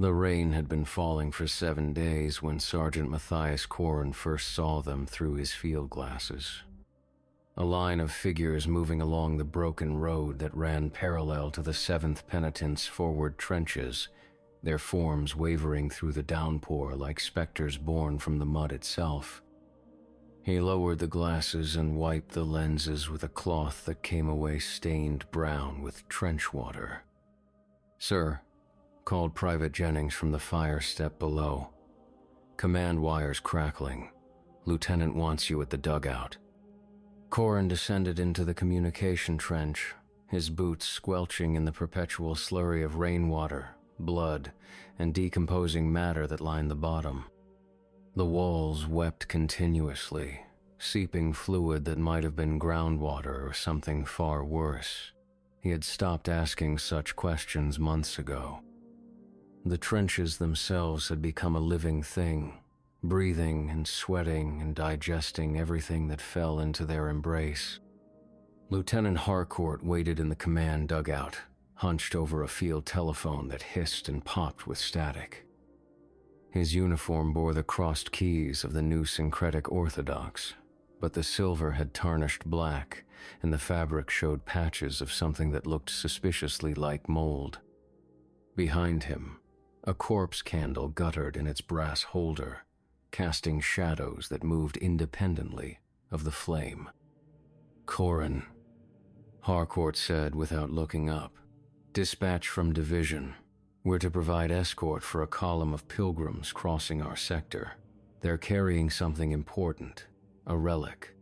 The rain had been falling for 7 days when Sergeant Matthias Corin first saw them through his field glasses. A line of figures moving along the broken road that ran parallel to the 7th Penitent's forward trenches, their forms wavering through the downpour like specters born from the mud itself. He lowered the glasses and wiped the lenses with a cloth that came away stained brown with trench water. "Sir," called Private Jennings from the fire step below. "Command wires crackling. Lieutenant wants you at the dugout." Corin descended into the communication trench, his boots squelching in the perpetual slurry of rainwater, blood, and decomposing matter that lined the bottom. The walls wept continuously, seeping fluid that might have been groundwater or something far worse. He had stopped asking such questions months ago. The trenches themselves had become a living thing, breathing and sweating and digesting everything that fell into their embrace. Lieutenant Harcourt waited in the command dugout, hunched over a field telephone that hissed and popped with static. His uniform bore the crossed keys of the new syncretic Orthodox, but the silver had tarnished black, and the fabric showed patches of something that looked suspiciously like mold. Behind him, a corpse candle guttered in its brass holder, casting shadows that moved independently of the flame. "Corin," Harcourt said without looking up. "Dispatch from division. We're to provide escort for a column of pilgrims crossing our sector. They're carrying something important, a relic."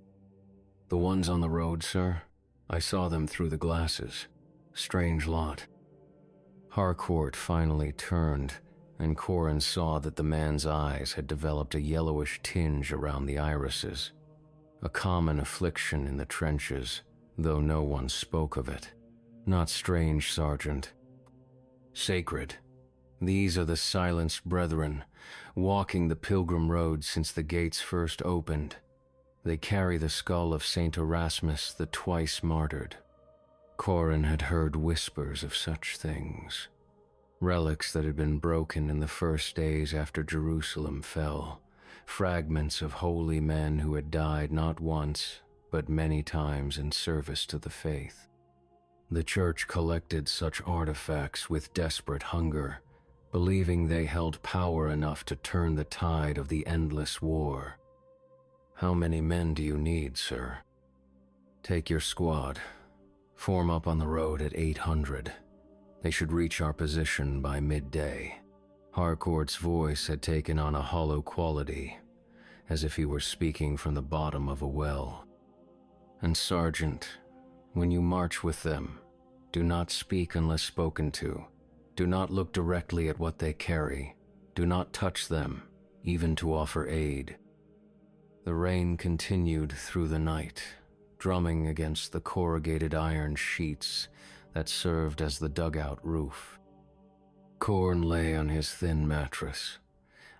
"The ones on the road, sir? I saw them through the glasses. Strange lot." Harcourt finally turned, and Corin saw that the man's eyes had developed a yellowish tinge around the irises, a common affliction in the trenches, though no one spoke of it. "Not strange, Sergeant. Sacred. These are the silenced brethren, walking the pilgrim road since the gates first opened. They carry the skull of Saint Erasmus, the twice martyred." Corin had heard whispers of such things. Relics that had been broken in the first days after Jerusalem fell, fragments of holy men who had died not once, but many times in service to the faith. The church collected such artifacts with desperate hunger, believing they held power enough to turn the tide of the endless war. "How many men do you need, sir?" "Take your squad. Form up on the road at 800. They should reach our position by midday." Harcourt's voice had taken on a hollow quality, as if he were speaking from the bottom of a well. "And Sergeant, when you march with them, do not speak unless spoken to. Do not look directly at what they carry. Do not touch them, even to offer aid." The rain continued through the night, drumming against the corrugated iron sheets that served as the dugout roof. Corin lay on his thin mattress,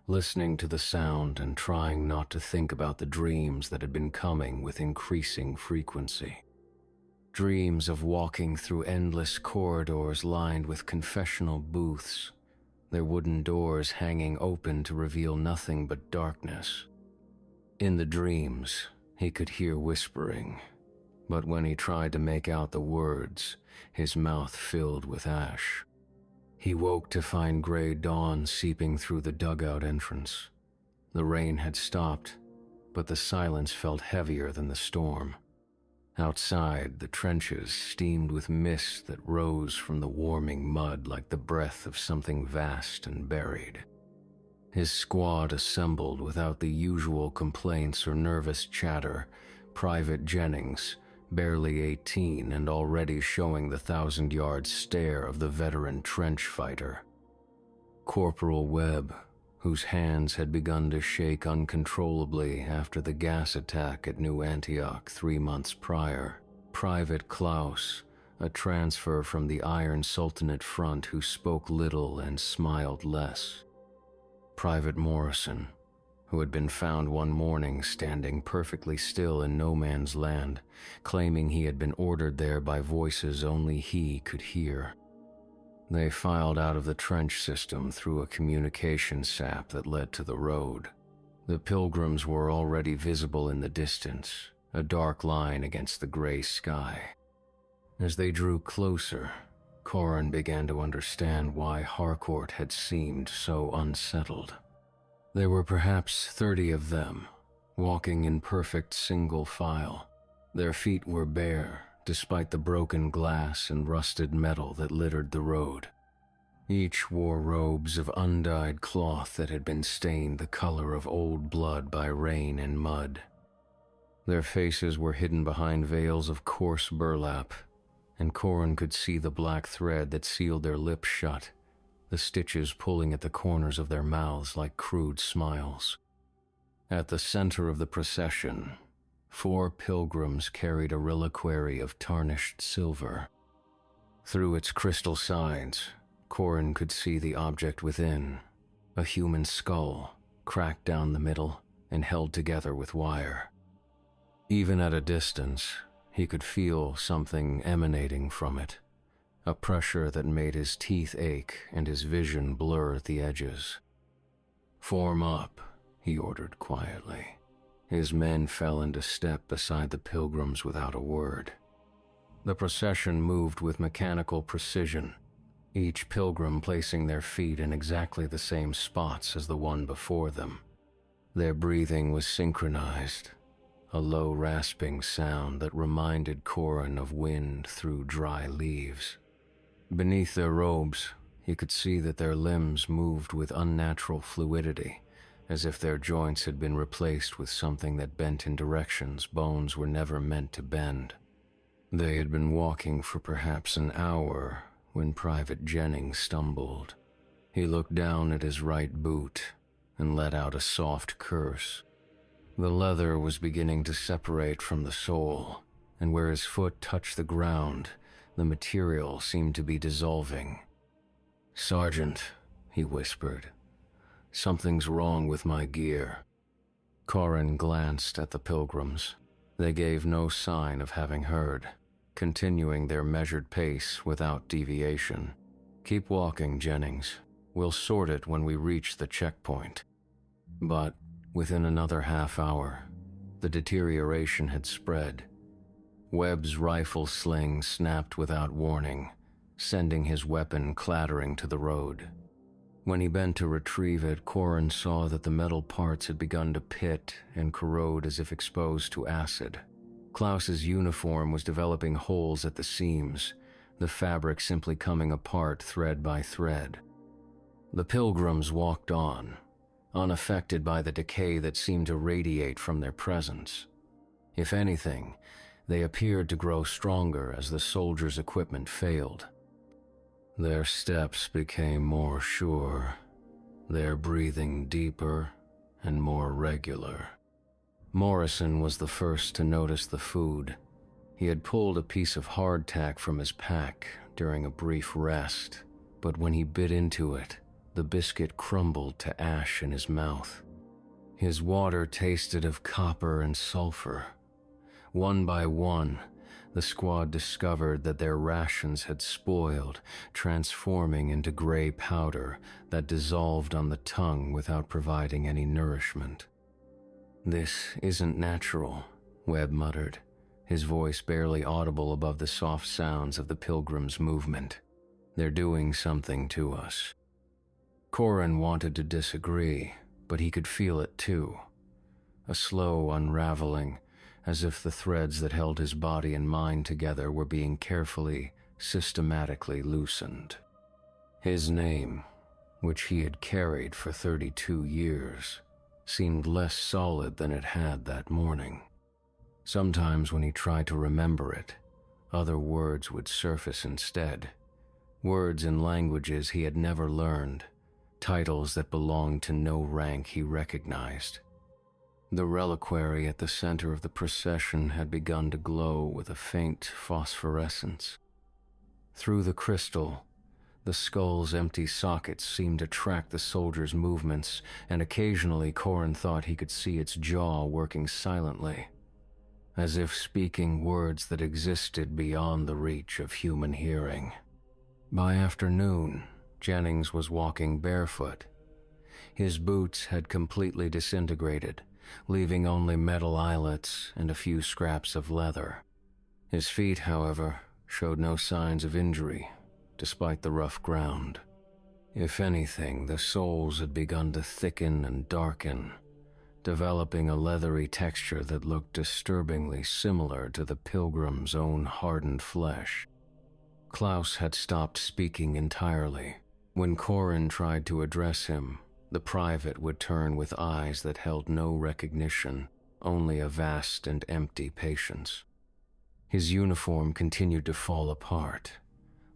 listening to the sound and trying not to think about the dreams that had been coming with increasing frequency. Dreams of walking through endless corridors lined with confessional booths, their wooden doors hanging open to reveal nothing but darkness. In the dreams, he could hear whispering, but when he tried to make out the words, his mouth filled with ash. He woke to find gray dawn seeping through the dugout entrance. The rain had stopped, but the silence felt heavier than the storm. Outside, the trenches steamed with mist that rose from the warming mud like the breath of something vast and buried. His squad assembled without the usual complaints or nervous chatter. Private Jennings, barely 18 and already showing the 1,000-yard stare of the veteran trench fighter. Corporal Webb, whose hands had begun to shake uncontrollably after the gas attack at New Antioch 3 months prior. Private Klaus, a transfer from the Iron Sultanate front who spoke little and smiled less. Private Morrison, who had been found one morning standing perfectly still in no man's land, claiming he had been ordered there by voices only he could hear. They filed out of the trench system through a communication sap that led to the road. The Pilgrims were already visible in the distance, a dark line against the gray sky. As they drew closer, Corin began to understand why Harcourt had seemed so unsettled. There were perhaps 30 of them, walking in perfect single file. Their feet were bare, despite the broken glass and rusted metal that littered the road. Each wore robes of undyed cloth that had been stained the color of old blood by rain and mud. Their faces were hidden behind veils of coarse burlap, and Corin could see the black thread that sealed their lips shut, the stitches pulling at the corners of their mouths like crude smiles. At the center of the procession, 4 pilgrims carried a reliquary of tarnished silver. Through its crystal sides, Corin could see the object within, a human skull, cracked down the middle and held together with wire. Even at a distance, he could feel something emanating from it, a pressure that made his teeth ache and his vision blur at the edges. "Form up," he ordered quietly. His men fell into step beside the pilgrims without a word. The procession moved with mechanical precision, each pilgrim placing their feet in exactly the same spots as the one before them. Their breathing was synchronized, a low rasping sound that reminded Corin of wind through dry leaves. Beneath their robes, he could see that their limbs moved with unnatural fluidity, as if their joints had been replaced with something that bent in directions bones were never meant to bend. They had been walking for perhaps an hour when Private Jennings stumbled. He looked down at his right boot and let out a soft curse. The leather was beginning to separate from the sole, and where his foot touched the ground, the material seemed to be dissolving. "Sergeant," he whispered, "something's wrong with my gear." Corin glanced at the pilgrims. They gave no sign of having heard, continuing their measured pace without deviation. "Keep walking, Jennings. We'll sort it when we reach the checkpoint." But within another half hour, the deterioration had spread. Webb's rifle sling snapped without warning, sending his weapon clattering to the road. When he bent to retrieve it, Corin saw that the metal parts had begun to pit and corrode as if exposed to acid. Klaus's uniform was developing holes at the seams, the fabric simply coming apart thread by thread. The pilgrims walked on, unaffected by the decay that seemed to radiate from their presence. If anything, they appeared to grow stronger as the soldiers' equipment failed. Their steps became more sure, their breathing deeper and more regular. Morrison was the first to notice the food. He had pulled a piece of hardtack from his pack during a brief rest, but when he bit into it, the biscuit crumbled to ash in his mouth. His water tasted of copper and sulfur. One by one, the squad discovered that their rations had spoiled, transforming into gray powder that dissolved on the tongue without providing any nourishment. "This isn't natural," Webb muttered, his voice barely audible above the soft sounds of the pilgrims' movement. "They're doing something to us." Corin wanted to disagree, but he could feel it too. A slow unraveling, as if the threads that held his body and mind together were being carefully, systematically loosened. His name, which he had carried for 32 years, seemed less solid than it had that morning. Sometimes when he tried to remember it, other words would surface instead. Words in languages he had never learned, titles that belonged to no rank he recognized. The reliquary at the center of the procession had begun to glow with a faint phosphorescence. Through the crystal, the skull's empty sockets seemed to track the soldier's movements, and occasionally Corin thought he could see its jaw working silently, as if speaking words that existed beyond the reach of human hearing. By afternoon, Jennings was walking barefoot. His boots had completely disintegrated, leaving only metal eyelets and a few scraps of leather. His feet, however, showed no signs of injury, despite the rough ground. If anything, the soles had begun to thicken and darken, developing a leathery texture that looked disturbingly similar to the Pilgrim's own hardened flesh. Klaus had stopped speaking entirely. When Corin tried to address him, the private would turn with eyes that held no recognition, only a vast and empty patience. His uniform continued to fall apart,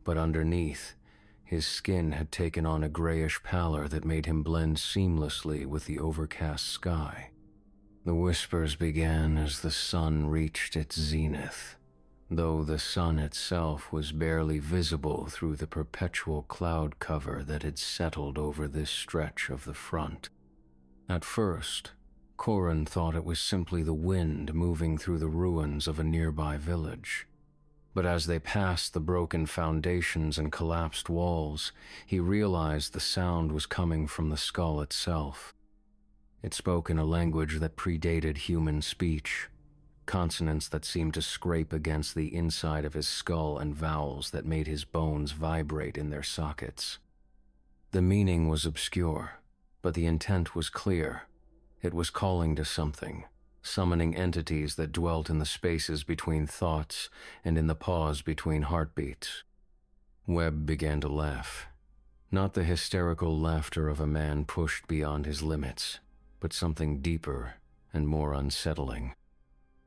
but underneath, his skin had taken on a grayish pallor that made him blend seamlessly with the overcast sky. The whispers began as the sun reached its zenith, though the sun itself was barely visible through the perpetual cloud cover that had settled over this stretch of the front. At first, Corin thought it was simply the wind moving through the ruins of a nearby village. But as they passed the broken foundations and collapsed walls, he realized the sound was coming from the skull itself. It spoke in a language that predated human speech, consonants that seemed to scrape against the inside of his skull and vowels that made his bones vibrate in their sockets. The meaning was obscure, but the intent was clear. It was calling to something, summoning entities that dwelt in the spaces between thoughts and in the pause between heartbeats. Webb began to laugh. Not the hysterical laughter of a man pushed beyond his limits, but something deeper and more unsettling.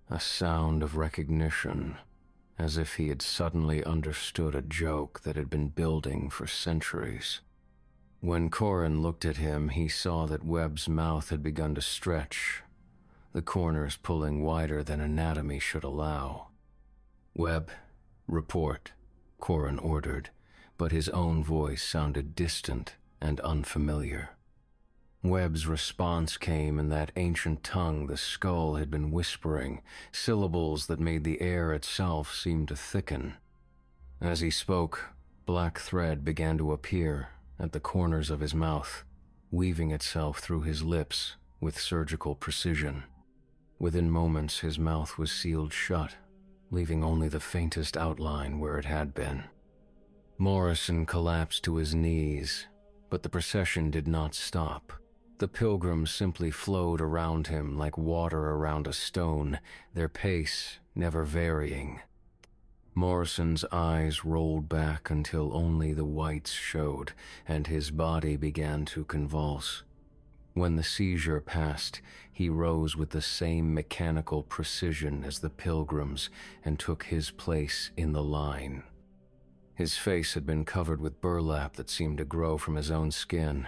A sound of recognition, as if he had suddenly understood a joke that had been building for centuries. When Corin looked at him, he saw that Webb's mouth had begun to stretch, the corners pulling wider than anatomy should allow. "Webb, report," Corin ordered, but his own voice sounded distant and unfamiliar. Webb's response came in that ancient tongue the skull had been whispering, syllables that made the air itself seem to thicken. As he spoke, black thread began to appear at the corners of his mouth, weaving itself through his lips with surgical precision. Within moments, his mouth was sealed shut, leaving only the faintest outline where it had been. Morrison collapsed to his knees, but the procession did not stop. The pilgrims simply flowed around him like water around a stone, their pace never varying. Morrison's eyes rolled back until only the whites showed, and his body began to convulse. When the seizure passed, he rose with the same mechanical precision as the pilgrims and took his place in the line. His face had been covered with burlap that seemed to grow from his own skin,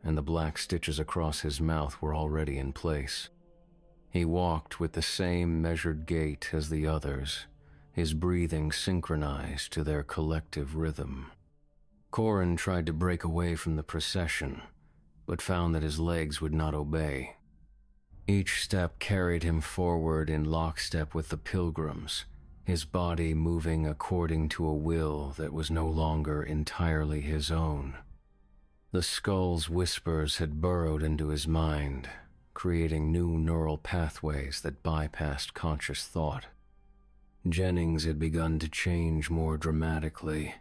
and the black stitches across his mouth were already in place. He walked with the same measured gait as the others, his breathing synchronized to their collective rhythm. Corin tried to break away from the procession, but found that his legs would not obey. Each step carried him forward in lockstep with the pilgrims, his body moving according to a will that was no longer entirely his own. The skull's whispers had burrowed into his mind, creating new neural pathways that bypassed conscious thought. Jennings had begun to change more dramatically.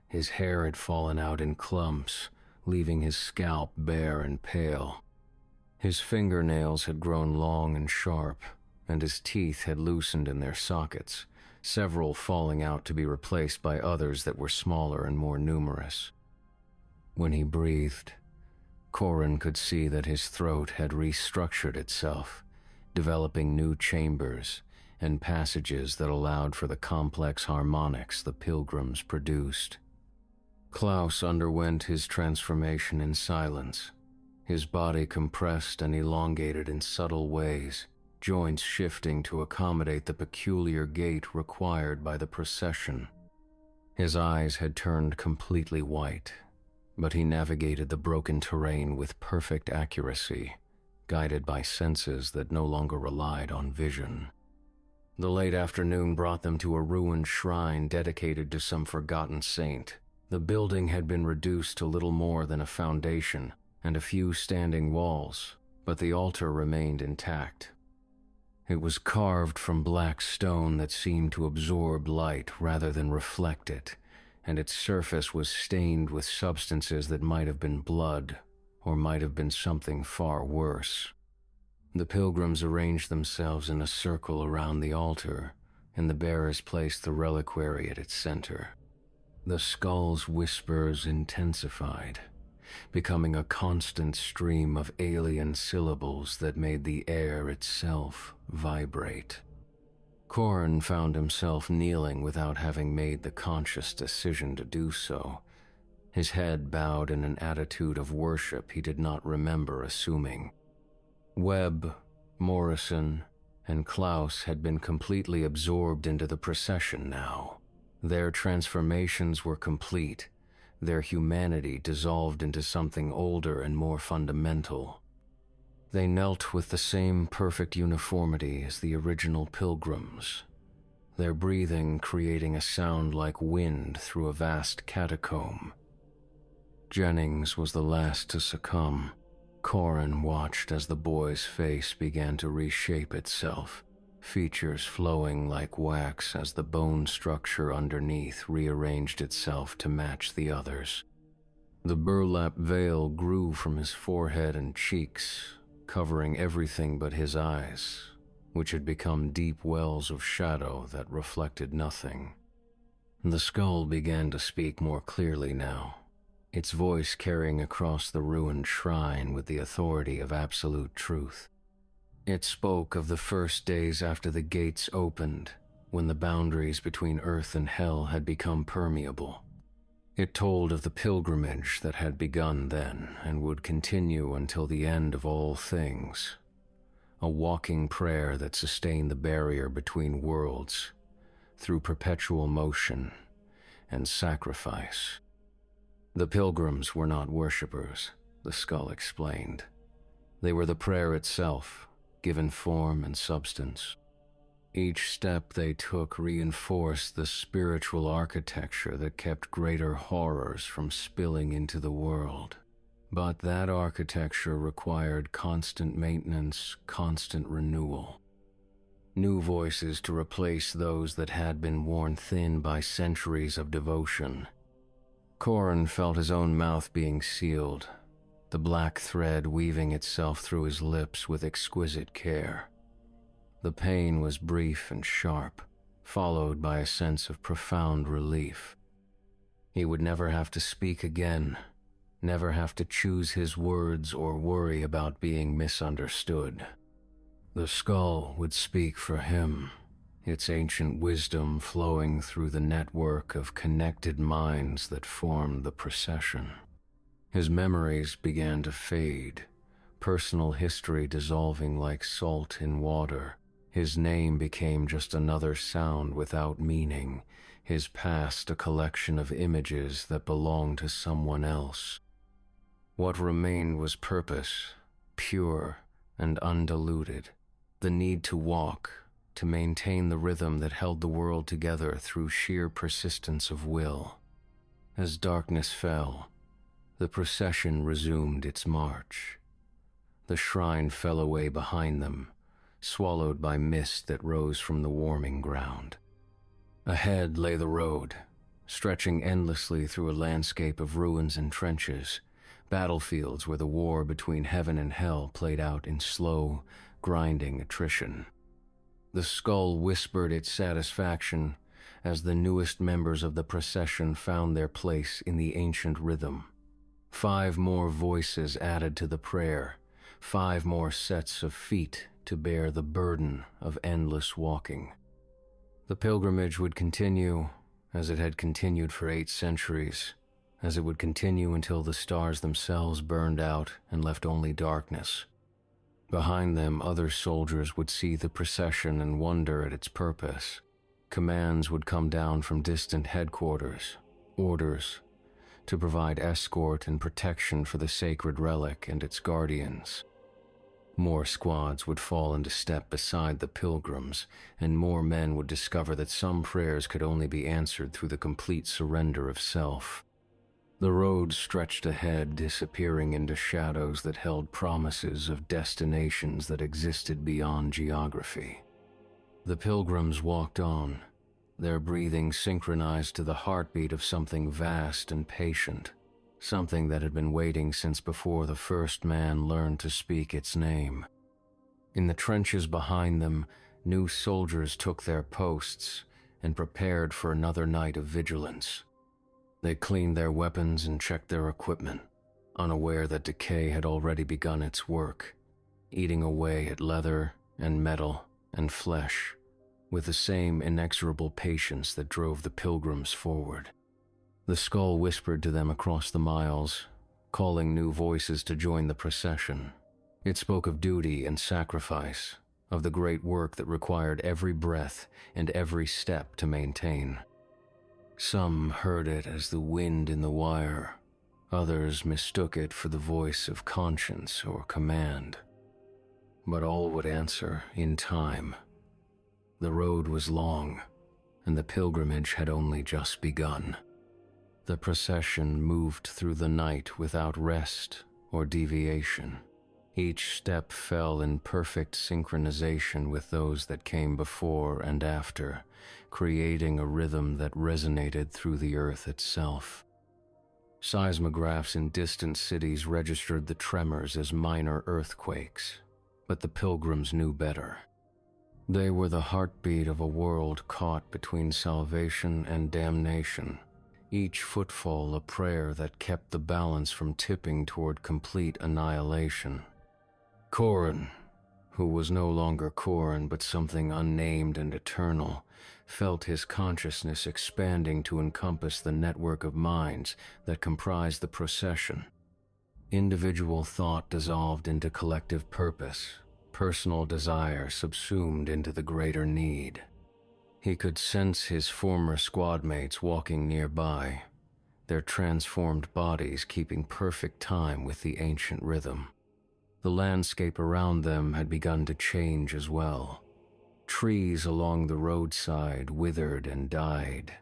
His hair had fallen out in clumps, leaving his scalp bare and pale. His fingernails had grown long and sharp, and his teeth had loosened in their sockets, several falling out to be replaced by others that were smaller and more numerous. When he breathed, Corin could see that his throat had restructured itself, developing new chambers and passages that allowed for the complex harmonics the pilgrims produced. Klaus underwent his transformation in silence, his body compressed and elongated in subtle ways, joints shifting to accommodate the peculiar gait required by the procession. His eyes had turned completely white, but he navigated the broken terrain with perfect accuracy, guided by senses that no longer relied on vision. The late afternoon brought them to a ruined shrine dedicated to some forgotten saint, The building had been reduced to little more than a foundation and a few standing walls, but the altar remained intact. It was carved from black stone that seemed to absorb light rather than reflect it, and its surface was stained with substances that might have been blood or might have been something far worse. The pilgrims arranged themselves in a circle around the altar, and the bearers placed the reliquary at its center. The skull's whispers intensified, becoming a constant stream of alien syllables that made the air itself vibrate. Corin found himself kneeling without having made the conscious decision to do so, his head bowed in an attitude of worship he did not remember assuming. Webb, Morrison, and Klaus had been completely absorbed into the procession now. Their transformations were complete, their humanity dissolved into something older and more fundamental. They knelt with the same perfect uniformity as the original pilgrims, their breathing creating a sound like wind through a vast catacomb. Jennings was the last to succumb. Corin watched as the boy's face began to reshape itself, features flowing like wax as the bone structure underneath rearranged itself to match the others. The burlap veil grew from his forehead and cheeks, covering everything but his eyes, which had become deep wells of shadow that reflected nothing. The skull began to speak more clearly now, its voice carrying across the ruined shrine with the authority of absolute truth. It spoke of the first days after the gates opened, when the boundaries between earth and hell had become permeable. It told of the pilgrimage that had begun then and would continue until the end of all things, a walking prayer that sustained the barrier between worlds through perpetual motion and sacrifice. The pilgrims were not worshippers, the skull explained. They were the prayer itself, given form and substance. Each step they took reinforced the spiritual architecture that kept greater horrors from spilling into the world. But that architecture required constant maintenance, constant renewal. New voices to replace those that had been worn thin by centuries of devotion. Corin felt his own mouth being sealed, the black thread weaving itself through his lips with exquisite care. The pain was brief and sharp, followed by a sense of profound relief. He would never have to speak again, never have to choose his words or worry about being misunderstood. The skull would speak for him, its ancient wisdom flowing through the network of connected minds that formed the procession. His memories began to fade, personal history dissolving like salt in water. His name became just another sound without meaning, his past a collection of images that belonged to someone else. What remained was purpose, pure and undiluted, the need to walk, to maintain the rhythm that held the world together through sheer persistence of will. As darkness fell, the procession resumed its march. The shrine fell away behind them, swallowed by mist that rose from the warming ground. Ahead lay the road, stretching endlessly through a landscape of ruins and trenches, battlefields where the war between heaven and hell played out in slow, grinding attrition. The skull whispered its satisfaction as the newest members of the procession found their place in the ancient rhythm. 5 more voices added to the prayer, 5 more sets of feet to bear the burden of endless walking. The pilgrimage would continue as it had continued for 8 centuries, as it would continue until the stars themselves burned out and left only darkness. Behind them, other soldiers would see the procession and wonder at its purpose. Commands would come down from distant headquarters, orders to provide escort and protection for the sacred relic and its guardians. More squads would fall into step beside the pilgrims, and more men would discover that some prayers could only be answered through the complete surrender of self. The road stretched ahead, disappearing into shadows that held promises of destinations that existed beyond geography. The pilgrims walked on, their breathing synchronized to the heartbeat of something vast and patient, something that had been waiting since before the first man learned to speak its name. In the trenches behind them, new soldiers took their posts and prepared for another night of vigilance. They cleaned their weapons and checked their equipment, unaware that decay had already begun its work, eating away at leather and metal and flesh, with the same inexorable patience that drove the pilgrims forward. The skull whispered to them across the miles, calling new voices to join the procession. It spoke of duty and sacrifice, of the great work that required every breath and every step to maintain. Some heard it as the wind in the wire, others mistook it for the voice of conscience or command. But all would answer in time. The road was long, and the pilgrimage had only just begun. The procession moved through the night without rest or deviation. Each step fell in perfect synchronization with those that came before and after, creating a rhythm that resonated through the earth itself. Seismographs in distant cities registered the tremors as minor earthquakes, but the pilgrims knew better. They were the heartbeat of a world caught between salvation and damnation, each footfall a prayer that kept the balance from tipping toward complete annihilation. Corin, who was no longer Corin but something unnamed and eternal, felt his consciousness expanding to encompass the network of minds that comprised the procession. Individual thought dissolved into collective purpose, personal desire subsumed into the greater need. He could sense his former squad mates walking nearby, their transformed bodies keeping perfect time with the ancient rhythm. The landscape around them had begun to change as well. Trees along the roadside withered and died,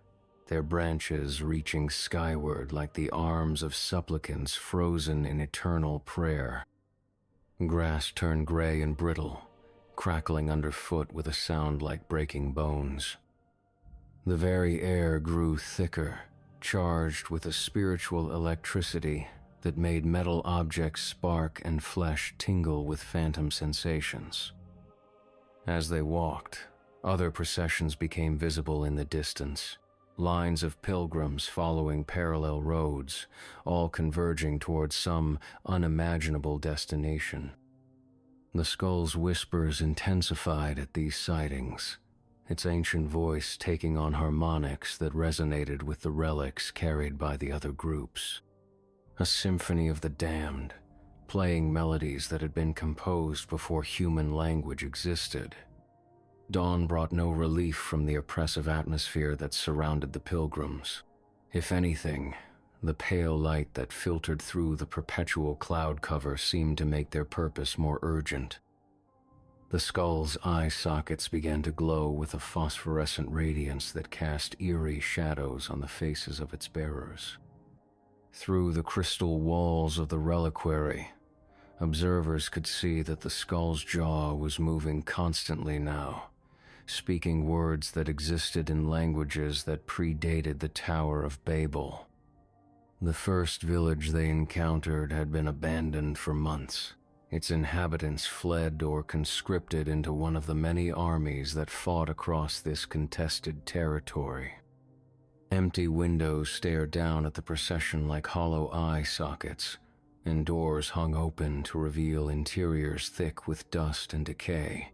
their branches reaching skyward like the arms of supplicants frozen in eternal prayer. Grass turned gray and brittle, crackling underfoot with a sound like breaking bones. The very air grew thicker, charged with a spiritual electricity that made metal objects spark and flesh tingle with phantom sensations. As they walked, other processions became visible in the distance, lines of pilgrims following parallel roads, all converging towards some unimaginable destination. The skull's whispers intensified at these sightings, its ancient voice taking on harmonics that resonated with the relics carried by the other groups. A symphony of the damned, playing melodies that had been composed before human language existed. Dawn brought no relief from the oppressive atmosphere that surrounded the pilgrims. If anything, the pale light that filtered through the perpetual cloud cover seemed to make their purpose more urgent. The skull's eye sockets began to glow with a phosphorescent radiance that cast eerie shadows on the faces of its bearers. Through the crystal walls of the reliquary, observers could see that the skull's jaw was moving constantly now, speaking words that existed in languages that predated the Tower of Babel. The first village they encountered had been abandoned for months. Its inhabitants fled or conscripted into one of the many armies that fought across this contested territory. Empty windows stared down at the procession like hollow eye sockets, and doors hung open to reveal interiors thick with dust and decay.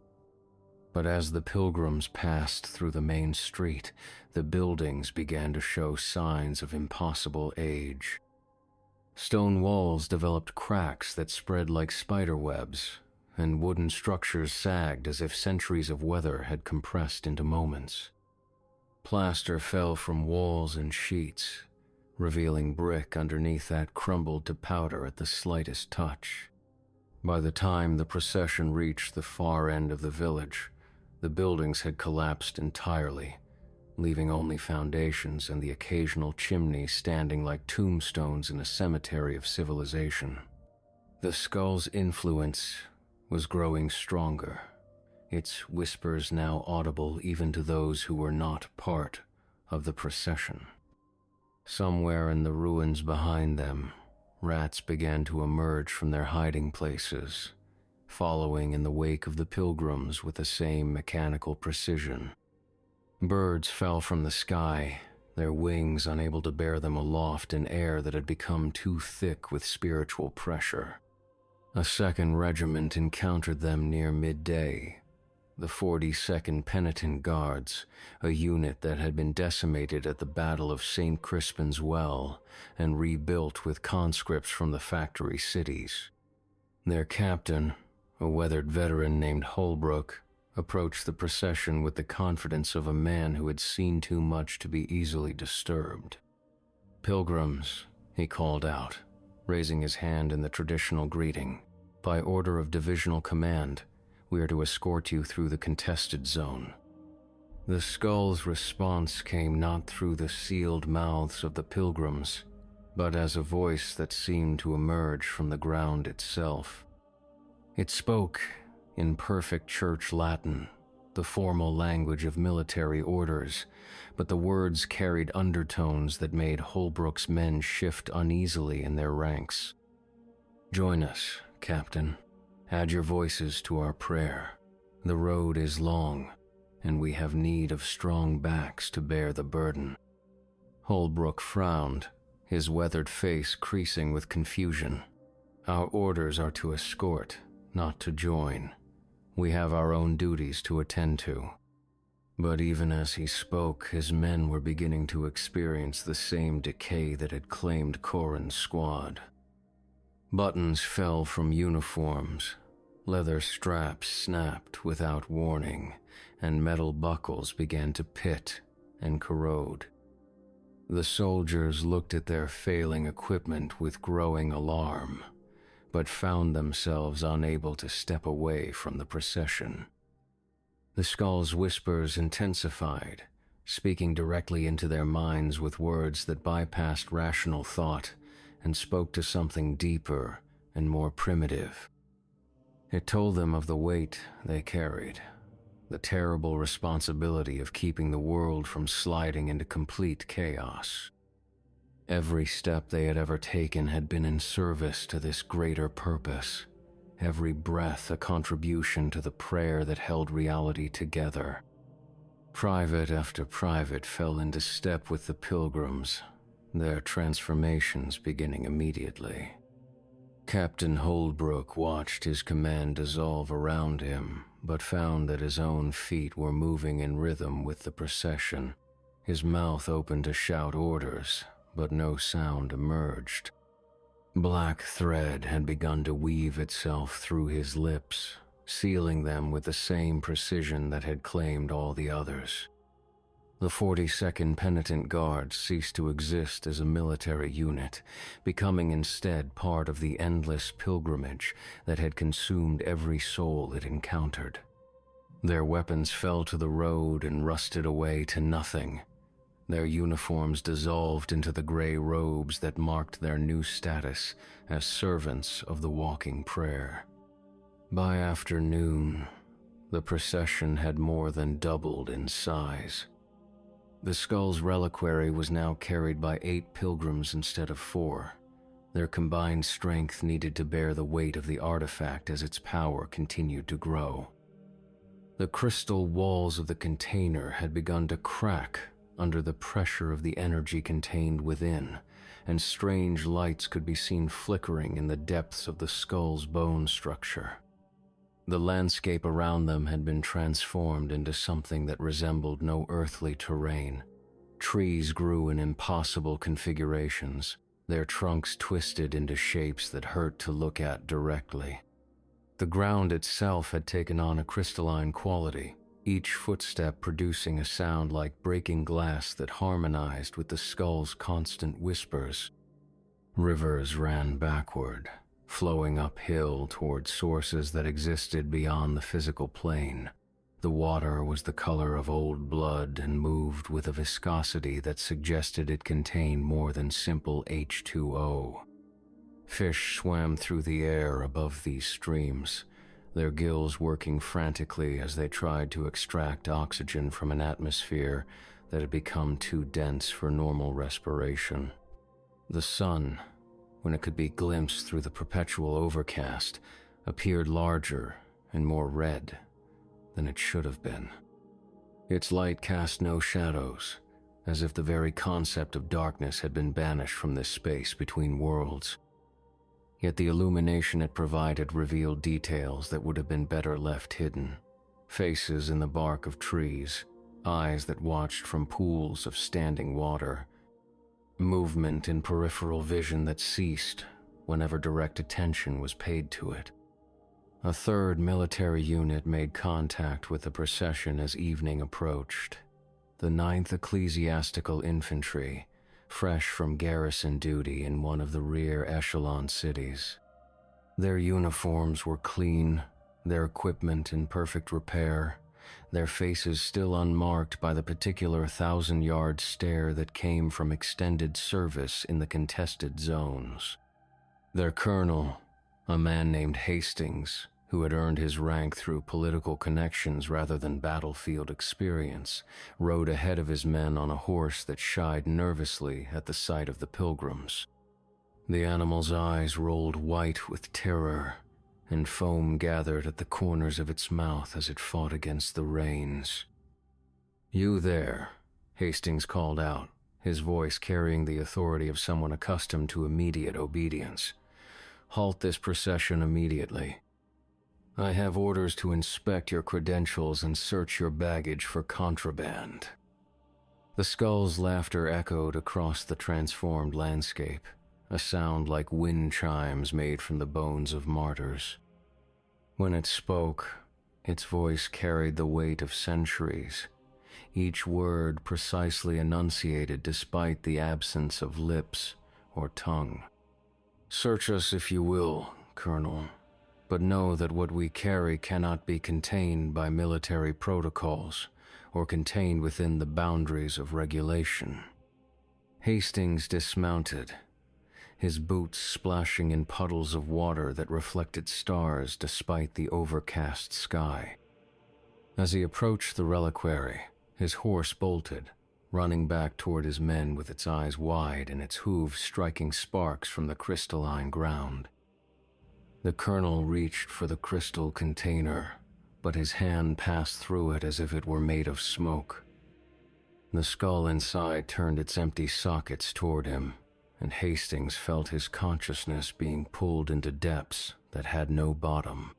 But as the pilgrims passed through the main street, the buildings began to show signs of impossible age. Stone walls developed cracks that spread like spider webs, and wooden structures sagged as if centuries of weather had compressed into moments. Plaster fell from walls and sheets, revealing brick underneath that crumbled to powder at the slightest touch. By the time the procession reached the far end of the village, the buildings had collapsed entirely, leaving only foundations and the occasional chimney standing like tombstones in a cemetery of civilization. The skull's influence was growing stronger, its whispers now audible even to those who were not part of the procession. Somewhere in the ruins behind them, rats began to emerge from their hiding places, following in the wake of the pilgrims with the same mechanical precision. Birds fell from the sky, their wings unable to bear them aloft in air that had become too thick with spiritual pressure. A second regiment encountered them near midday, the 42nd Penitent Guards, a unit that had been decimated at the Battle of St. Crispin's Well and rebuilt with conscripts from the factory cities. Their captain, a weathered veteran named Holbrook, approached the procession with the confidence of a man who had seen too much to be easily disturbed. "Pilgrims," he called out, raising his hand in the traditional greeting. "By order of divisional command, we are to escort you through the contested zone." The skull's response came not through the sealed mouths of the pilgrims, but as a voice that seemed to emerge from the ground itself. It spoke in perfect church Latin, the formal language of military orders, but the words carried undertones that made Holbrook's men shift uneasily in their ranks. "Join us, Captain. Add your voices to our prayer. The road is long, and we have need of strong backs to bear the burden." Holbrook frowned, his weathered face creasing with confusion. "Our orders are to escort, not to join. We have our own duties to attend to." But even as he spoke, his men were beginning to experience the same decay that had claimed Corin's squad. Buttons fell from uniforms, leather straps snapped without warning, and metal buckles began to pit and corrode. The soldiers looked at their failing equipment with growing alarm, but found themselves unable to step away from the procession. The skull's whispers intensified, speaking directly into their minds with words that bypassed rational thought and spoke to something deeper and more primitive. It told them of the weight they carried, the terrible responsibility of keeping the world from sliding into complete chaos. Every step they had ever taken had been in service to this greater purpose, every breath a contribution to the prayer that held reality together. Private after private fell into step with the pilgrims, their transformations beginning immediately. Captain Holbrook watched his command dissolve around him, but found that his own feet were moving in rhythm with the procession. His mouth opened to shout orders, but no sound emerged. Black thread had begun to weave itself through his lips, sealing them with the same precision that had claimed all the others. The 42nd Penitent Guard ceased to exist as a military unit, becoming instead part of the endless pilgrimage that had consumed every soul it encountered. Their weapons fell to the road and rusted away to nothing. Their uniforms dissolved into the gray robes that marked their new status as servants of the walking prayer. By afternoon, the procession had more than doubled in size. The skull's reliquary was now carried by 8 pilgrims instead of 4. Their combined strength needed to bear the weight of the artifact as its power continued to grow. The crystal walls of the container had begun to crack under the pressure of the energy contained within, and strange lights could be seen flickering in the depths of the skull's bone structure. The landscape around them had been transformed into something that resembled no earthly terrain. Trees grew in impossible configurations, their trunks twisted into shapes that hurt to look at directly. The ground itself had taken on a crystalline quality, each footstep producing a sound like breaking glass that harmonized with the skull's constant whispers. Rivers ran backward, flowing uphill toward sources that existed beyond the physical plane. The water was the color of old blood and moved with a viscosity that suggested it contained more than simple H2O. Fish swam through the air above these streams, their gills working frantically as they tried to extract oxygen from an atmosphere that had become too dense for normal respiration. The sun, when it could be glimpsed through the perpetual overcast, appeared larger and more red than it should have been. Its light cast no shadows, as if the very concept of darkness had been banished from this space between worlds. Yet the illumination it provided revealed details that would have been better left hidden. Faces in the bark of trees, eyes that watched from pools of standing water, movement in peripheral vision that ceased whenever direct attention was paid to it. A third military unit made contact with the procession as evening approached. The 9th Ecclesiastical Infantry, fresh from garrison duty in one of the rear echelon cities. Their uniforms were clean, their equipment in perfect repair, their faces still unmarked by the particular 1,000-yard stare that came from extended service in the contested zones. Their colonel, a man named Hastings, who had earned his rank through political connections rather than battlefield experience, rode ahead of his men on a horse that shied nervously at the sight of the Pilgrims. The animal's eyes rolled white with terror, and foam gathered at the corners of its mouth as it fought against the reins. "You there," Hastings called out, his voice carrying the authority of someone accustomed to immediate obedience. "Halt this procession immediately. I have orders to inspect your credentials and search your baggage for contraband." The skull's laughter echoed across the transformed landscape, a sound like wind chimes made from the bones of martyrs. When it spoke, its voice carried the weight of centuries, each word precisely enunciated despite the absence of lips or tongue. "Search us if you will, Colonel, but know that what we carry cannot be contained by military protocols or contained within the boundaries of regulation." Hastings dismounted, his boots splashing in puddles of water that reflected stars despite the overcast sky. As he approached the reliquary, his horse bolted, running back toward his men with its eyes wide and its hooves striking sparks from the crystalline ground. The colonel reached for the crystal container, but his hand passed through it as if it were made of smoke. The skull inside turned its empty sockets toward him, and Hastings felt his consciousness being pulled into depths that had no bottom.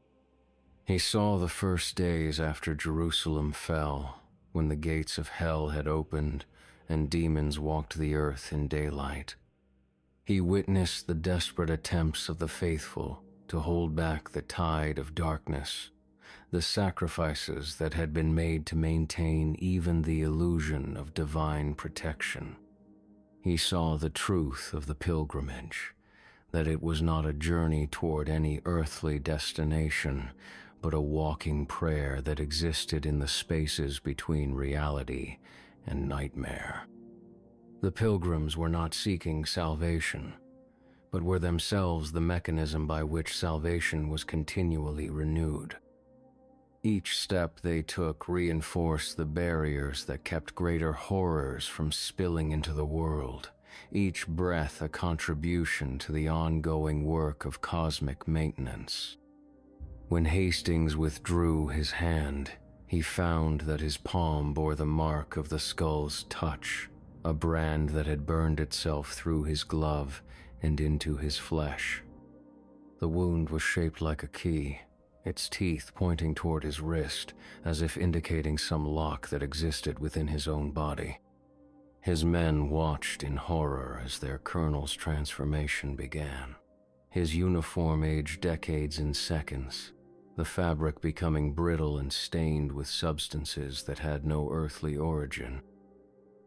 He saw the first days after Jerusalem fell, when the gates of hell had opened and demons walked the earth in daylight. He witnessed the desperate attempts of the faithful to hold back the tide of darkness, the sacrifices that had been made to maintain even the illusion of divine protection. He saw the truth of the pilgrimage, that it was not a journey toward any earthly destination, but a walking prayer that existed in the spaces between reality and nightmare. The pilgrims were not seeking salvation, but were themselves the mechanism by which salvation was continually renewed. Each step they took reinforced the barriers that kept greater horrors from spilling into the world, each breath a contribution to the ongoing work of cosmic maintenance. When Hastings withdrew his hand, he found that his palm bore the mark of the skull's touch, a brand that had burned itself through his glove and into his flesh. The wound was shaped like a key, its teeth pointing toward his wrist, as if indicating some lock that existed within his own body. His men watched in horror as their colonel's transformation began. His uniform aged decades in seconds, the fabric becoming brittle and stained with substances that had no earthly origin.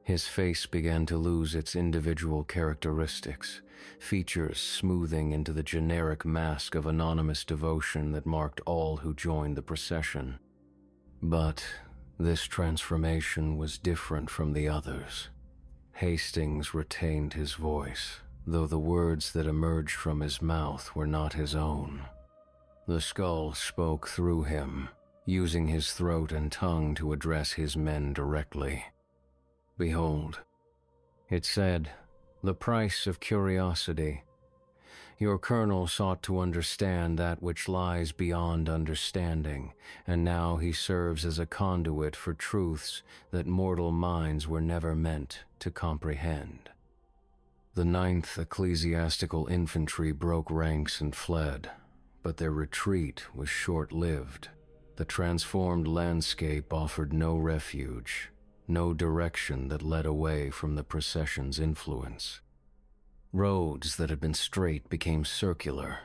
His face began to lose its individual characteristics, features smoothing into the generic mask of anonymous devotion that marked all who joined the procession. But this transformation was different from the others. Hastings retained his voice, though the words that emerged from his mouth were not his own. The skull spoke through him, using his throat and tongue to address his men directly. Behold, it said, the price of curiosity. Your colonel sought to understand that which lies beyond understanding, and now he serves as a conduit for truths that mortal minds were never meant to comprehend. The 9th Ecclesiastical Infantry broke ranks and fled, but their retreat was short-lived. The transformed landscape offered no refuge, no direction that led away from the procession's influence. Roads that had been straight became circular,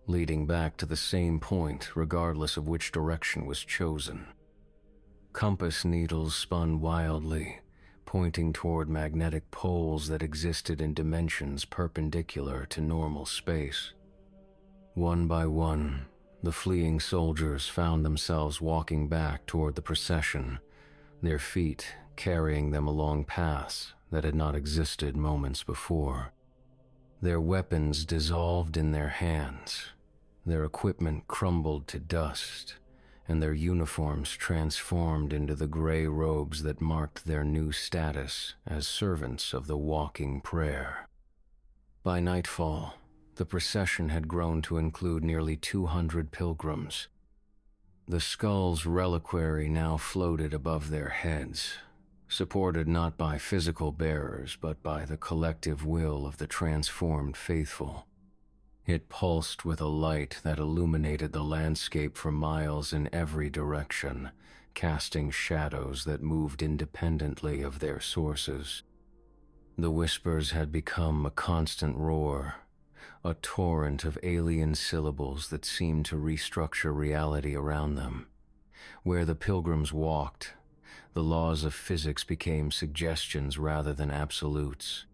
leading back to the same point regardless of which direction was chosen. Compass needles spun wildly, pointing toward magnetic poles that existed in dimensions perpendicular to normal space. One by one, the fleeing soldiers found themselves walking back toward the procession, their feet carrying them along paths that had not existed moments before. Their weapons dissolved in their hands, their equipment crumbled to dust, and their uniforms transformed into the gray robes that marked their new status as servants of the walking prayer. By nightfall, the procession had grown to include nearly 200 pilgrims. The skull's reliquary now floated above their heads, supported not by physical bearers but by the collective will of the transformed faithful. It pulsed with a light that illuminated the landscape for miles in every direction, casting shadows that moved independently of their sources. The whispers had become a constant roar, a torrent of alien syllables that seemed to restructure reality around them. Where the pilgrims walked, the laws of physics became suggestions rather than absolutes.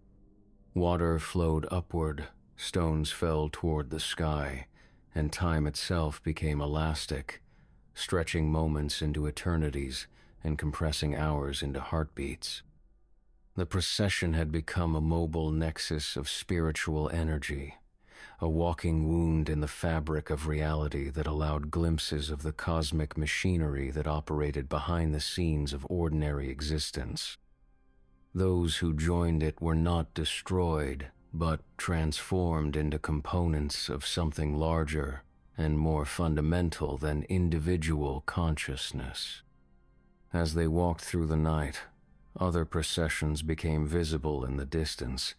Water flowed upward, stones fell toward the sky, and time itself became elastic, stretching moments into eternities and compressing hours into heartbeats. The procession had become a mobile nexus of spiritual energy, a walking wound in the fabric of reality that allowed glimpses of the cosmic machinery that operated behind the scenes of ordinary existence. Those who joined it were not destroyed, but transformed into components of something larger and more fundamental than individual consciousness. As they walked through the night, other processions became visible in the distance,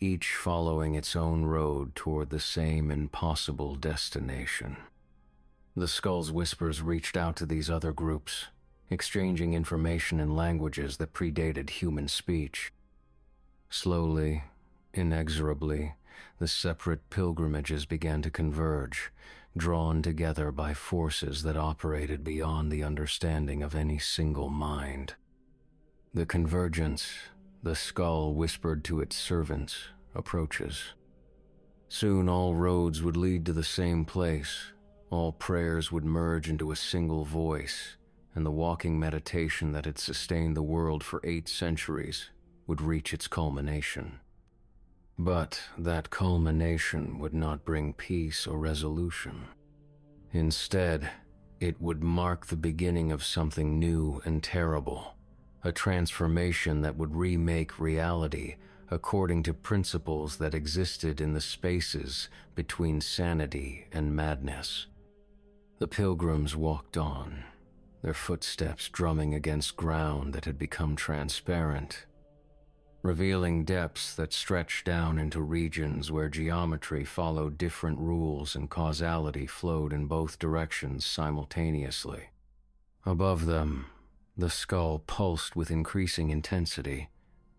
each following its own road toward the same impossible destination. The skull's whispers reached out to these other groups, exchanging information in languages that predated human speech. Slowly, inexorably, the separate pilgrimages began to converge, drawn together by forces that operated beyond the understanding of any single mind. The convergence, the skull whispered to its servants, approaches. Soon all roads would lead to the same place, all prayers would merge into a single voice, and the walking meditation that had sustained the world for 8 centuries would reach its culmination. But that culmination would not bring peace or resolution. Instead, it would mark the beginning of something new and terrible, a transformation that would remake reality according to principles that existed in the spaces between sanity and madness. The pilgrims walked on, their footsteps drumming against ground that had become transparent, revealing depths that stretched down into regions where geometry followed different rules and causality flowed in both directions simultaneously. Above them, the skull pulsed with increasing intensity,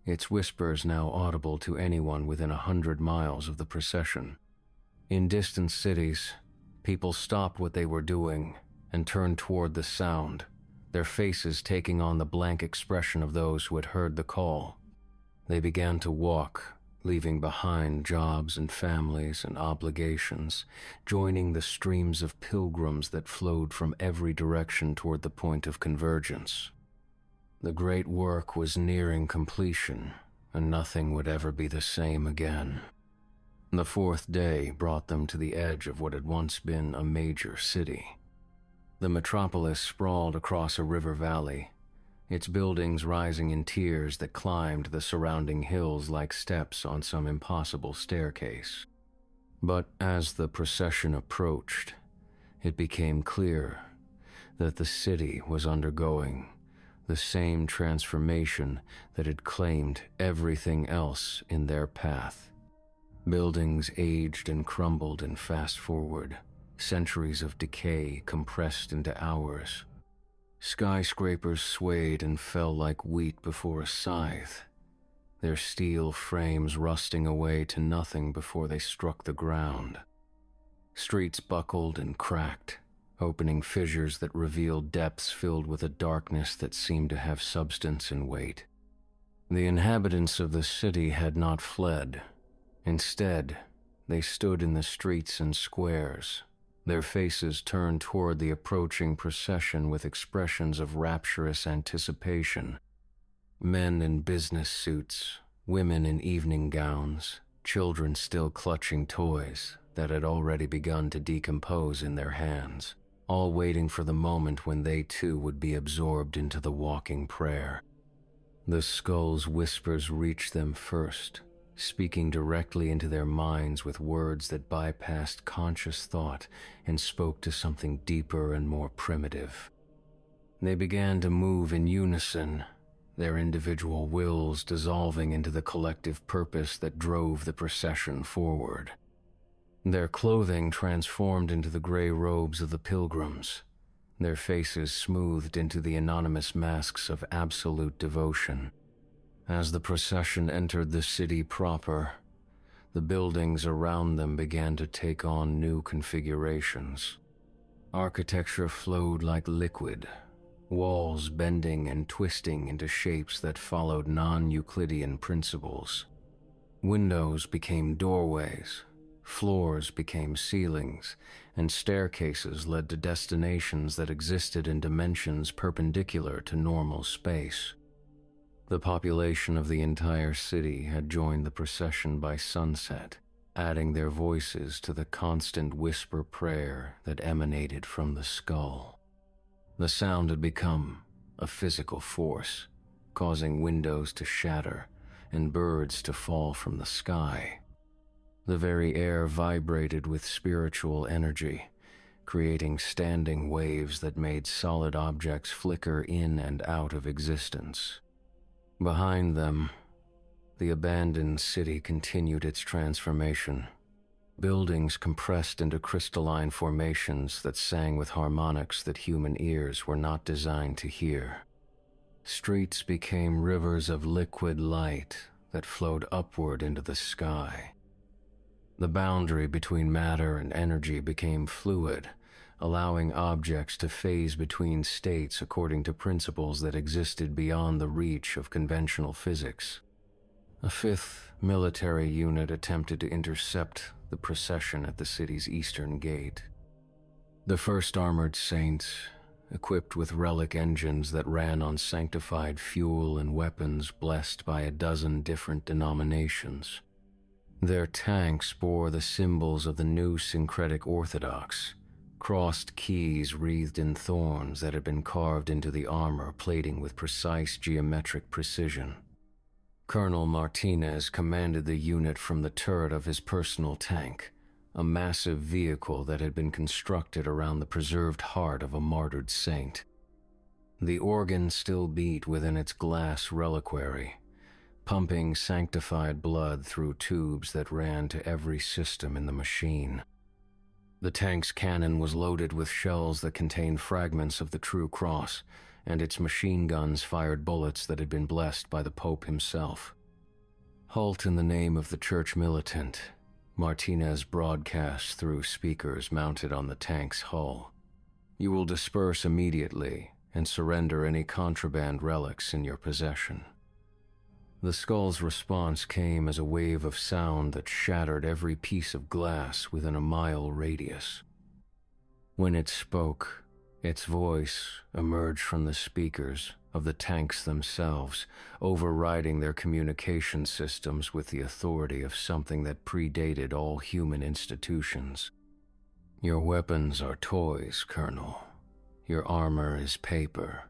its whispers now audible to anyone within 100 miles of the procession. In distant cities, people stopped what they were doing and turned toward the sound, their faces taking on the blank expression of those who had heard the call. They began to walk, leaving behind jobs and families and obligations, joining the streams of pilgrims that flowed from every direction toward the point of convergence. The great work was nearing completion, and nothing would ever be the same again. The fourth day brought them to the edge of what had once been a major city. The metropolis sprawled across a river valley, its buildings rising in tiers that climbed the surrounding hills like steps on some impossible staircase. But as the procession approached, it became clear that the city was undergoing the same transformation that had claimed everything else in their path. Buildings aged and crumbled in fast forward, centuries of decay compressed into hours. Skyscrapers swayed and fell like wheat before a scythe, their steel frames rusting away to nothing before they struck the ground. Streets buckled and cracked, opening fissures that revealed depths filled with a darkness that seemed to have substance and weight. The inhabitants of the city had not fled. Instead, they stood in the streets and squares, their faces turned toward the approaching procession with expressions of rapturous anticipation. Men in business suits, women in evening gowns, children still clutching toys that had already begun to decompose in their hands, all waiting for the moment when they too would be absorbed into the walking prayer. The skull's whispers reached them first, speaking directly into their minds with words that bypassed conscious thought and spoke to something deeper and more primitive. They began to move in unison, their individual wills dissolving into the collective purpose that drove the procession forward. Their clothing transformed into the gray robes of the pilgrims, their faces smoothed into the anonymous masks of absolute devotion. As the procession entered the city proper, the buildings around them began to take on new configurations. Architecture flowed like liquid, walls bending and twisting into shapes that followed non-Euclidean principles. Windows became doorways, floors became ceilings, and staircases led to destinations that existed in dimensions perpendicular to normal space. The population of the entire city had joined the procession by sunset, adding their voices to the constant whisper prayer that emanated from the skull. The sound had become a physical force, causing windows to shatter and birds to fall from the sky. The very air vibrated with spiritual energy, creating standing waves that made solid objects flicker in and out of existence. Behind them, the abandoned city continued its transformation. Buildings compressed into crystalline formations that sang with harmonics that human ears were not designed to hear. Streets became rivers of liquid light that flowed upward into the sky. The boundary between matter and energy became fluid, allowing objects to phase between states according to principles that existed beyond the reach of conventional physics. A fifth military unit attempted to intercept the procession at the city's eastern gate. The first armored saints, equipped with relic engines that ran on sanctified fuel and weapons blessed by a dozen different denominations. Their tanks bore the symbols of the new syncretic orthodox, crossed keys wreathed in thorns that had been carved into the armor plating with precise geometric precision. Colonel Martinez commanded the unit from the turret of his personal tank, a massive vehicle that had been constructed around the preserved heart of a martyred saint. The organ still beat within its glass reliquary, pumping sanctified blood through tubes that ran to every system in the machine. The tank's cannon was loaded with shells that contained fragments of the true cross, and its machine guns fired bullets that had been blessed by the Pope himself. "Halt in the name of the church militant," Martinez broadcast through speakers mounted on the tank's hull. "You will disperse immediately and surrender any contraband relics in your possession." The skull's response came as a wave of sound that shattered every piece of glass within a mile radius. When it spoke, its voice emerged from the speakers of the tanks themselves, overriding their communication systems with the authority of something that predated all human institutions. Your weapons are toys, Colonel. Your armor is paper.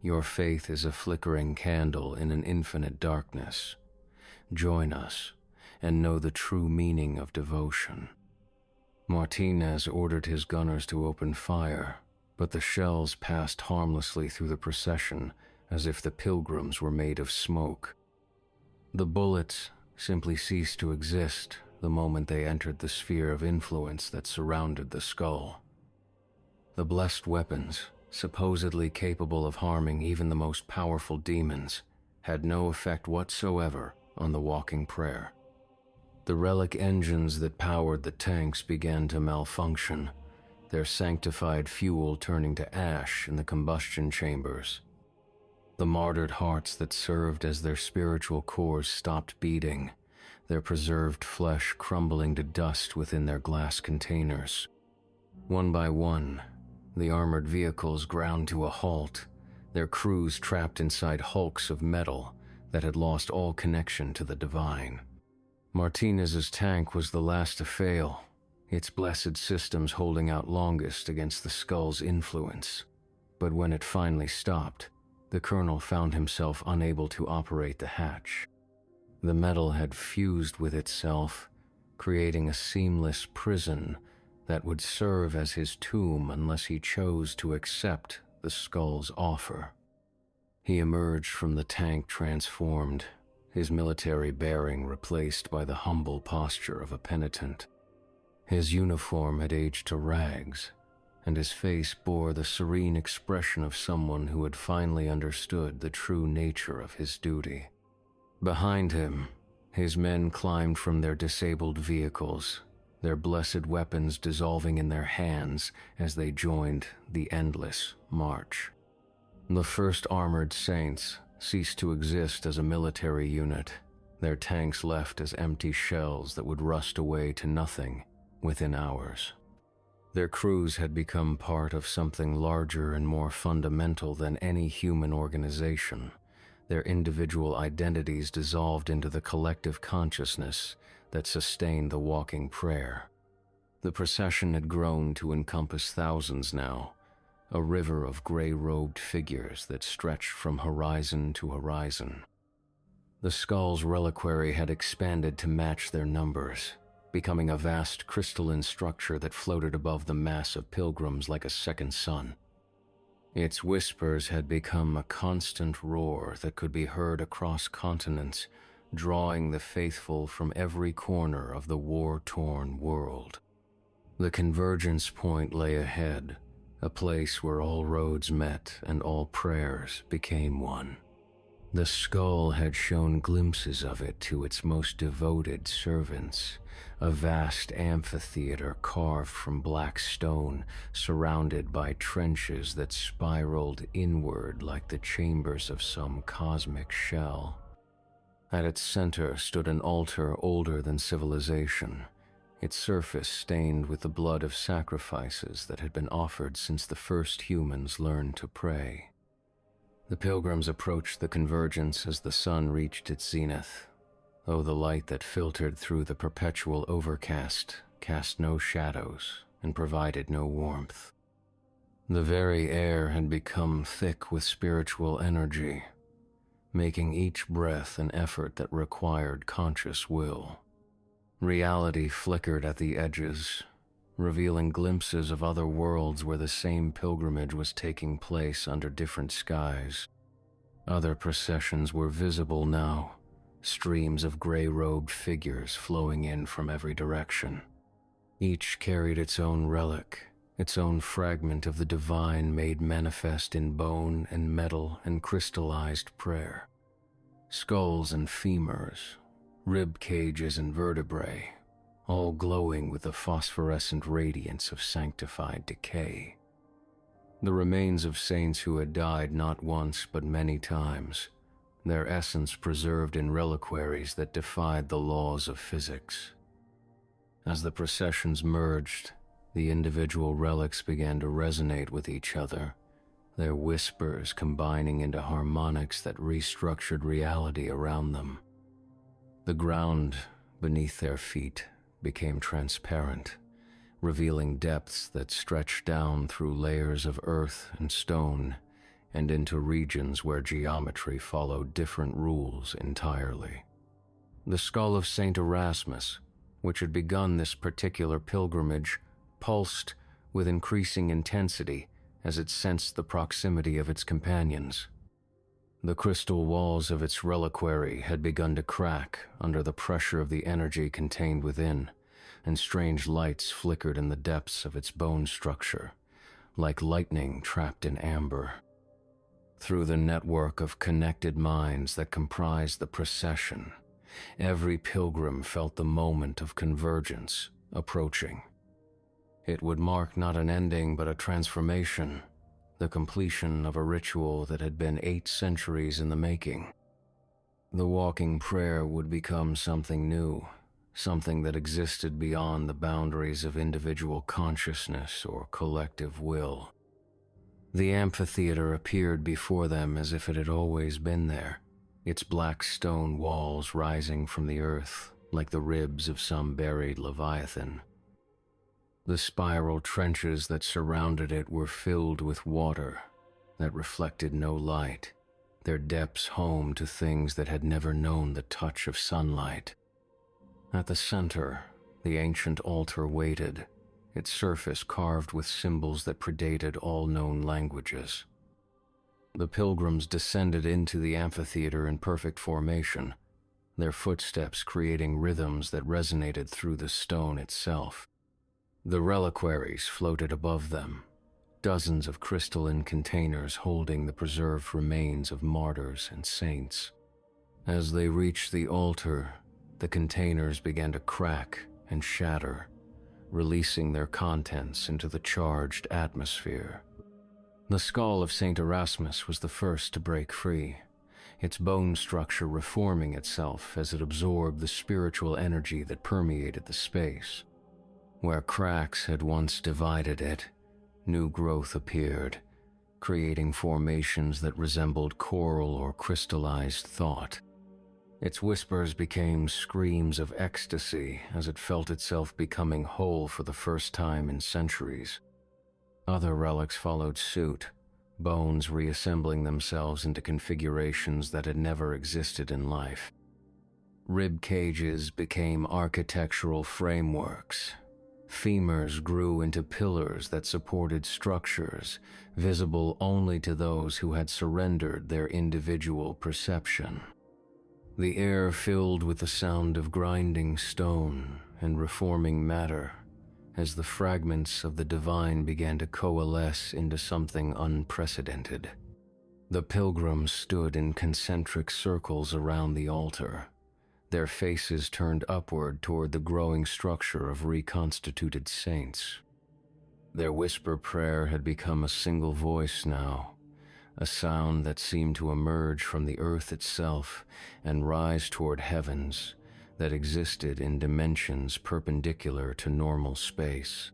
Your faith is a flickering candle in an infinite darkness. Join us and know the true meaning of devotion. Martinez ordered his gunners to open fire, but the shells passed harmlessly through the procession as if the Pilgrims were made of smoke. The bullets simply ceased to exist the moment they entered the sphere of influence that surrounded the skull. The blessed weapons, supposedly capable of harming even the most powerful demons, had no effect whatsoever on the walking prayer. The relic engines that powered the tanks began to malfunction, their sanctified fuel turning to ash in the combustion chambers. The martyred hearts that served as their spiritual cores stopped beating, their preserved flesh crumbling to dust within their glass containers. One by one, the armored vehicles ground to a halt, their crews trapped inside hulks of metal that had lost all connection to the divine. Martinez's tank was the last to fail, its blessed systems holding out longest against the skull's influence. But when it finally stopped, the colonel found himself unable to operate the hatch. The metal had fused with itself, creating a seamless prison that would serve as his tomb unless he chose to accept the skull's offer. He emerged from the tank transformed, his military bearing replaced by the humble posture of a penitent. His uniform had aged to rags, and his face bore the serene expression of someone who had finally understood the true nature of his duty. Behind him, his men climbed from their disabled vehicles, their blessed weapons dissolving in their hands as they joined the endless march. The first armored saints ceased to exist as a military unit, their tanks left as empty shells that would rust away to nothing within hours. Their crews had become part of something larger and more fundamental than any human organization. Their individual identities dissolved into the collective consciousness that sustained the walking prayer. The procession had grown to encompass thousands now, a river of gray-robed figures that stretched from horizon to horizon. The skull's reliquary had expanded to match their numbers, becoming a vast crystalline structure that floated above the mass of pilgrims like a second sun. Its whispers had become a constant roar that could be heard across continents, drawing the faithful from every corner of the war-torn world. The convergence point lay ahead, a place where all roads met and all prayers became one. The skull had shown glimpses of it to its most devoted servants, a vast amphitheater carved from black stone, surrounded by trenches that spiraled inward like the chambers of some cosmic shell. At its center stood an altar older than civilization, its surface stained with the blood of sacrifices that had been offered since the first humans learned to pray. The pilgrims approached the convergence as the sun reached its zenith, though the light that filtered through the perpetual overcast cast no shadows and provided no warmth. The very air had become thick with spiritual energy, making each breath an effort that required conscious will. Reality flickered at the edges, revealing glimpses of other worlds where the same pilgrimage was taking place under different skies. Other processions were visible now, streams of gray-robed figures flowing in from every direction. Each carried its own relic, its own fragment of the divine made manifest in bone and metal and crystallized prayer. Skulls and femurs, rib cages and vertebrae, all glowing with the phosphorescent radiance of sanctified decay. The remains of saints who had died not once but many times, their essence preserved in reliquaries that defied the laws of physics. As the processions merged, the individual relics began to resonate with each other, their whispers combining into harmonics that restructured reality around them. The ground beneath their feet became transparent, revealing depths that stretched down through layers of earth and stone and into regions where geometry followed different rules entirely. The skull of Saint Erasmus, which had begun this particular pilgrimage, pulsed with increasing intensity as it sensed the proximity of its companions. The crystal walls of its reliquary had begun to crack under the pressure of the energy contained within, and strange lights flickered in the depths of its bone structure, like lightning trapped in amber. Through the network of connected minds that comprised the procession, every pilgrim felt the moment of convergence approaching. It would mark not an ending but a transformation, the completion of a ritual that had been 8 centuries in the making. The walking prayer would become something new, something that existed beyond the boundaries of individual consciousness or collective will. The amphitheater appeared before them as if it had always been there, its black stone walls rising from the earth like the ribs of some buried leviathan. The spiral trenches that surrounded it were filled with water that reflected no light, their depths home to things that had never known the touch of sunlight. At the center, the ancient altar waited, its surface carved with symbols that predated all known languages. The pilgrims descended into the amphitheater in perfect formation, their footsteps creating rhythms that resonated through the stone itself. The reliquaries floated above them, dozens of crystalline containers holding the preserved remains of martyrs and saints. As they reached the altar, the containers began to crack and shatter, releasing their contents into the charged atmosphere. The skull of Saint Erasmus was the first to break free, its bone structure reforming itself as it absorbed the spiritual energy that permeated the space. Where cracks had once divided it, new growth appeared, creating formations that resembled coral or crystallized thought. Its whispers became screams of ecstasy as it felt itself becoming whole for the first time in centuries. Other relics followed suit, bones reassembling themselves into configurations that had never existed in life. Rib cages became architectural frameworks. Femurs grew into pillars that supported structures, visible only to those who had surrendered their individual perception. The air filled with the sound of grinding stone and reforming matter, as the fragments of the divine began to coalesce into something unprecedented. The pilgrims stood in concentric circles around the altar, their faces turned upward toward the growing structure of reconstituted saints. Their whisper prayer had become a single voice now, a sound that seemed to emerge from the earth itself and rise toward heavens that existed in dimensions perpendicular to normal space.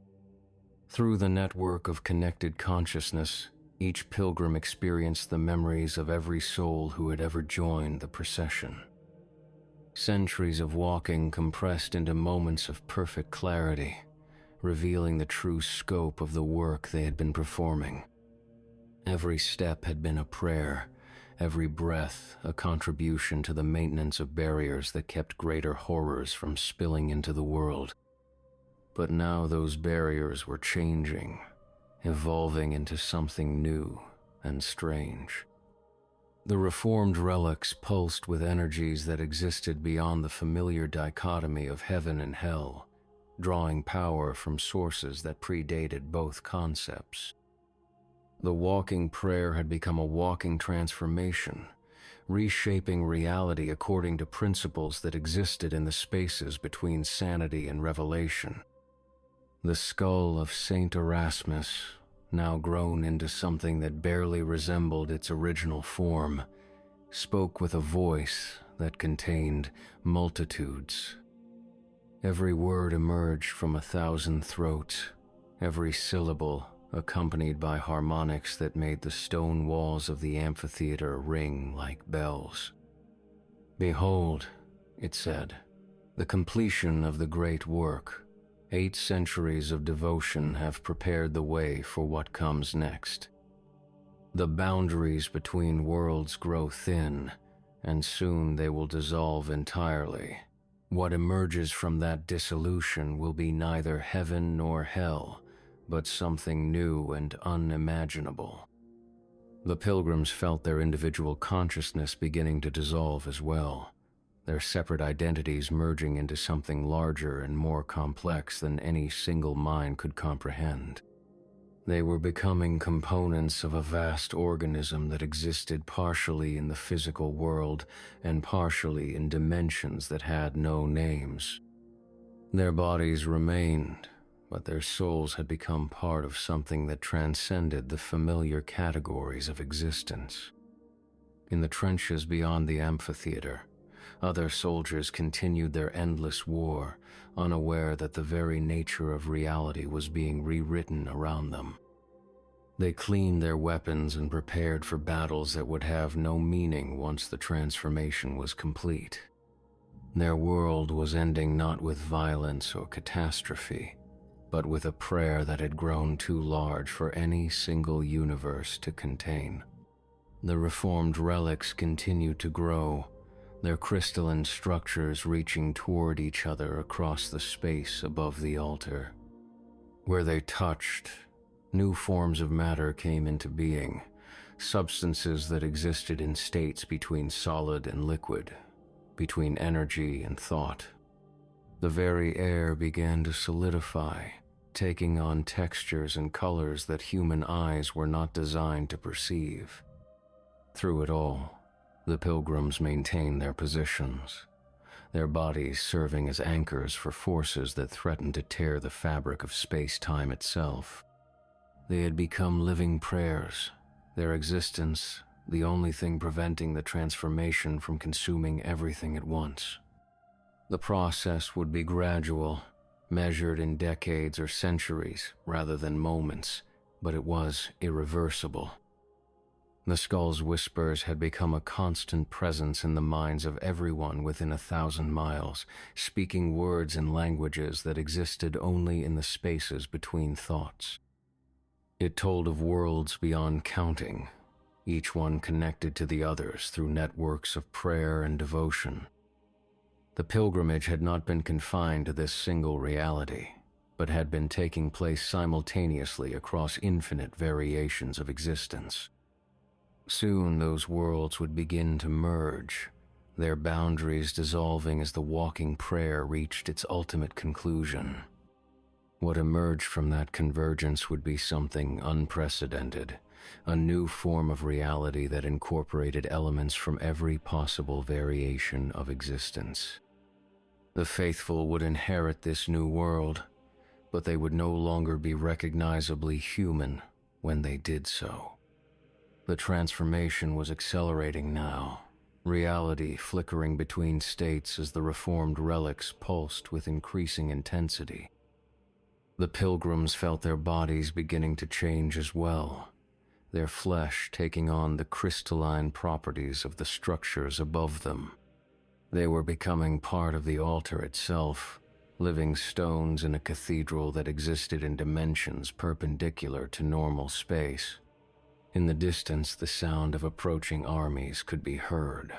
Through the network of connected consciousness, each pilgrim experienced the memories of every soul who had ever joined the procession. Centuries of walking compressed into moments of perfect clarity, revealing the true scope of the work they had been performing. Every step had been a prayer, every breath a contribution to the maintenance of barriers that kept greater horrors from spilling into the world. But now those barriers were changing, evolving into something new and strange. The reformed relics pulsed with energies that existed beyond the familiar dichotomy of heaven and hell, drawing power from sources that predated both concepts. The walking prayer had become a walking transformation, reshaping reality according to principles that existed in the spaces between sanity and revelation. The skull of Saint Erasmus, now grown into something that barely resembled its original form, spoke with a voice that contained multitudes. Every word emerged from 1,000 throats, every syllable accompanied by harmonics that made the stone walls of the amphitheater ring like bells. "Behold," it said, "the completion of the great work. 8 centuries of devotion have prepared the way for what comes next. The boundaries between worlds grow thin, and soon they will dissolve entirely. What emerges from that dissolution will be neither heaven nor hell, but something new and unimaginable." The pilgrims felt their individual consciousness beginning to dissolve as well, their separate identities merging into something larger and more complex than any single mind could comprehend. They were becoming components of a vast organism that existed partially in the physical world and partially in dimensions that had no names. Their bodies remained, but their souls had become part of something that transcended the familiar categories of existence. In the trenches beyond the amphitheater, other soldiers continued their endless war, unaware that the very nature of reality was being rewritten around them. They cleaned their weapons and prepared for battles that would have no meaning once the transformation was complete. Their world was ending not with violence or catastrophe, but with a prayer that had grown too large for any single universe to contain. The reformed relics continued to grow, their crystalline structures reaching toward each other across the space above the altar. Where they touched, new forms of matter came into being, substances that existed in states between solid and liquid, between energy and thought. The very air began to solidify, taking on textures and colors that human eyes were not designed to perceive. Through it all, the pilgrims maintained their positions, their bodies serving as anchors for forces that threatened to tear the fabric of space-time itself. They had become living prayers, their existence the only thing preventing the transformation from consuming everything at once. The process would be gradual, measured in decades or centuries rather than moments, but it was irreversible. The skull's whispers had become a constant presence in the minds of everyone within 1,000 miles, speaking words and languages that existed only in the spaces between thoughts. It told of worlds beyond counting, each one connected to the others through networks of prayer and devotion. The pilgrimage had not been confined to this single reality, but had been taking place simultaneously across infinite variations of existence. Soon those worlds would begin to merge, their boundaries dissolving as the walking prayer reached its ultimate conclusion. What emerged from that convergence would be something unprecedented, a new form of reality that incorporated elements from every possible variation of existence. The faithful would inherit this new world, but they would no longer be recognizably human when they did so. The transformation was accelerating now, reality flickering between states as the reformed relics pulsed with increasing intensity. The pilgrims felt their bodies beginning to change as well, their flesh taking on the crystalline properties of the structures above them. They were becoming part of the altar itself, living stones in a cathedral that existed in dimensions perpendicular to normal space. In the distance, the sound of approaching armies could be heard.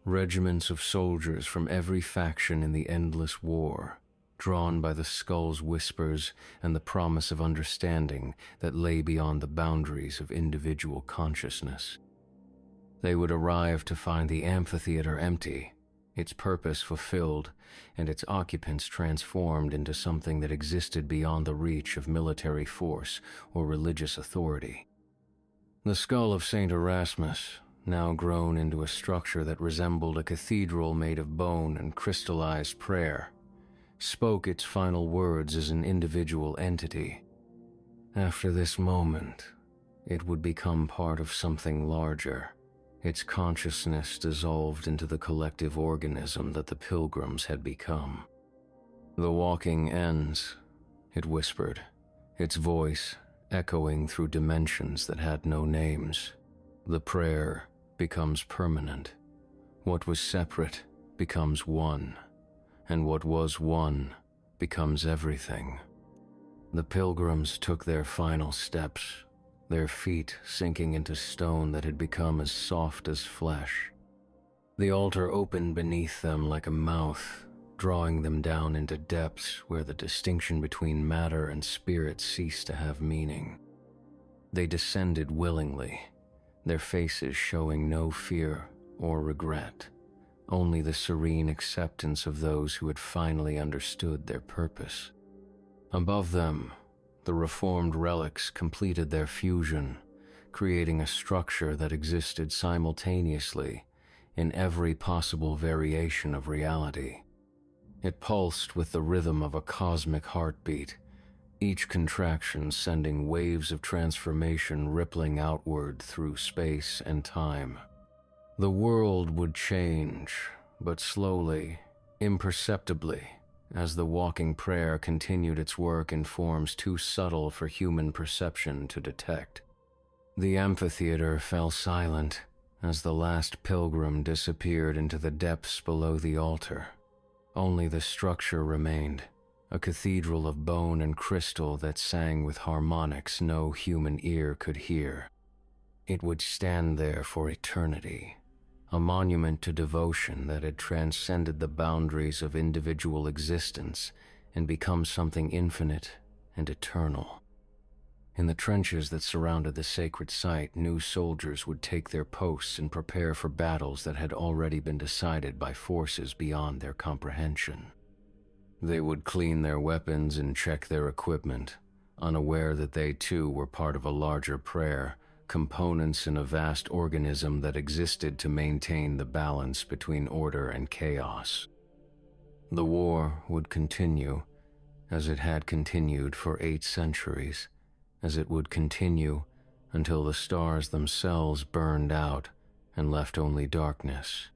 Regiments of soldiers from every faction in the endless war, drawn by the skull's whispers and the promise of understanding that lay beyond the boundaries of individual consciousness. They would arrive to find the amphitheater empty, its purpose fulfilled, and its occupants transformed into something that existed beyond the reach of military force or religious authority. The skull of St. Erasmus, now grown into a structure that resembled a cathedral made of bone and crystallized prayer, spoke its final words as an individual entity. After this moment, it would become part of something larger, its consciousness dissolved into the collective organism that the Pilgrims had become. "The walking ends," it whispered, its voice echoing through dimensions that had no names. "The prayer becomes permanent. What was separate becomes one, and what was one becomes everything." The Pilgrims took their final steps, their feet sinking into stone that had become as soft as flesh. The altar opened beneath them like a mouth, drawing them down into depths where the distinction between matter and spirit ceased to have meaning. They descended willingly, their faces showing no fear or regret, only the serene acceptance of those who had finally understood their purpose. Above them, the reformed relics completed their fusion, creating a structure that existed simultaneously in every possible variation of reality. It pulsed with the rhythm of a cosmic heartbeat, each contraction sending waves of transformation rippling outward through space and time. The world would change, but slowly, imperceptibly, as the walking prayer continued its work in forms too subtle for human perception to detect. The amphitheater fell silent as the last pilgrim disappeared into the depths below the altar. Only the structure remained, a cathedral of bone and crystal that sang with harmonics no human ear could hear. It would stand there for eternity, a monument to devotion that had transcended the boundaries of individual existence and become something infinite and eternal. In the trenches that surrounded the sacred site, new soldiers would take their posts and prepare for battles that had already been decided by forces beyond their comprehension. They would clean their weapons and check their equipment, unaware that they too were part of a larger prayer, components in a vast organism that existed to maintain the balance between order and chaos. The war would continue, as it had continued for 8 centuries, as it would continue until the stars themselves burned out and left only darkness.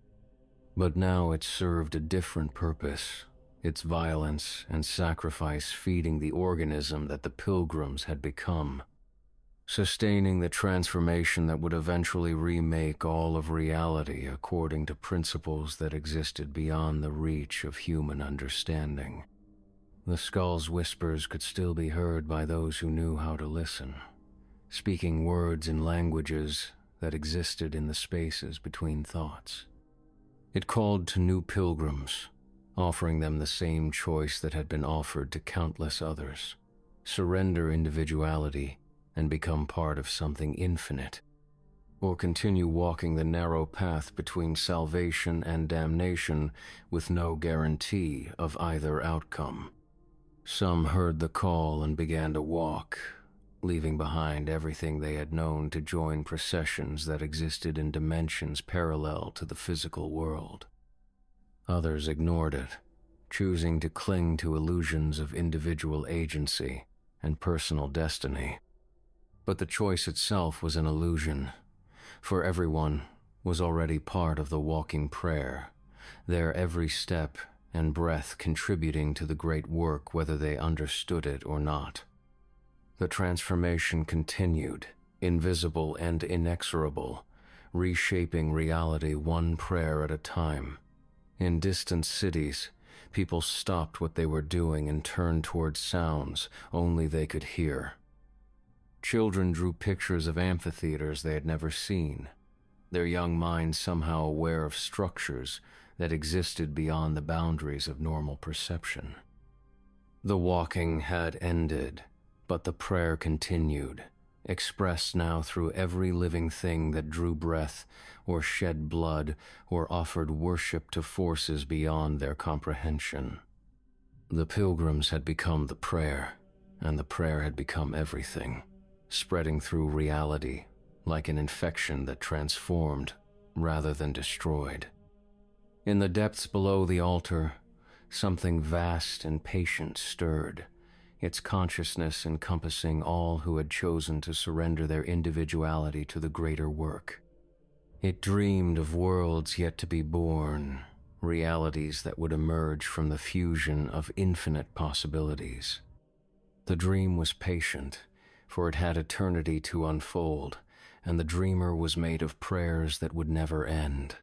But now it served a different purpose, its violence and sacrifice feeding the organism that the Pilgrims had become, sustaining the transformation that would eventually remake all of reality according to principles that existed beyond the reach of human understanding. The skull's whispers could still be heard by those who knew how to listen, speaking words and languages that existed in the spaces between thoughts. It called to new pilgrims, offering them the same choice that had been offered to countless others: surrender individuality and become part of something infinite, or continue walking the narrow path between salvation and damnation with no guarantee of either outcome. Some heard the call and began to walk, leaving behind everything they had known to join processions that existed in dimensions parallel to the physical world. Others ignored it, choosing to cling to illusions of individual agency and personal destiny. But the choice itself was an illusion, for everyone was already part of the walking prayer, their every step and breath contributing to the great work whether they understood it or not. The transformation continued, invisible and inexorable, reshaping reality one prayer at a time. In distant cities, people stopped what they were doing and turned towards sounds only they could hear. Children drew pictures of amphitheaters they had never seen, their young minds somehow aware of structures that existed beyond the boundaries of normal perception. The walking had ended, but the prayer continued, expressed now through every living thing that drew breath or shed blood or offered worship to forces beyond their comprehension. The Pilgrims had become the prayer, and the prayer had become everything, spreading through reality like an infection that transformed rather than destroyed. In the depths below the altar, something vast and patient stirred, its consciousness encompassing all who had chosen to surrender their individuality to the greater work. It dreamed of worlds yet to be born, realities that would emerge from the fusion of infinite possibilities. The dream was patient, for it had eternity to unfold, and the dreamer was made of prayers that would never end.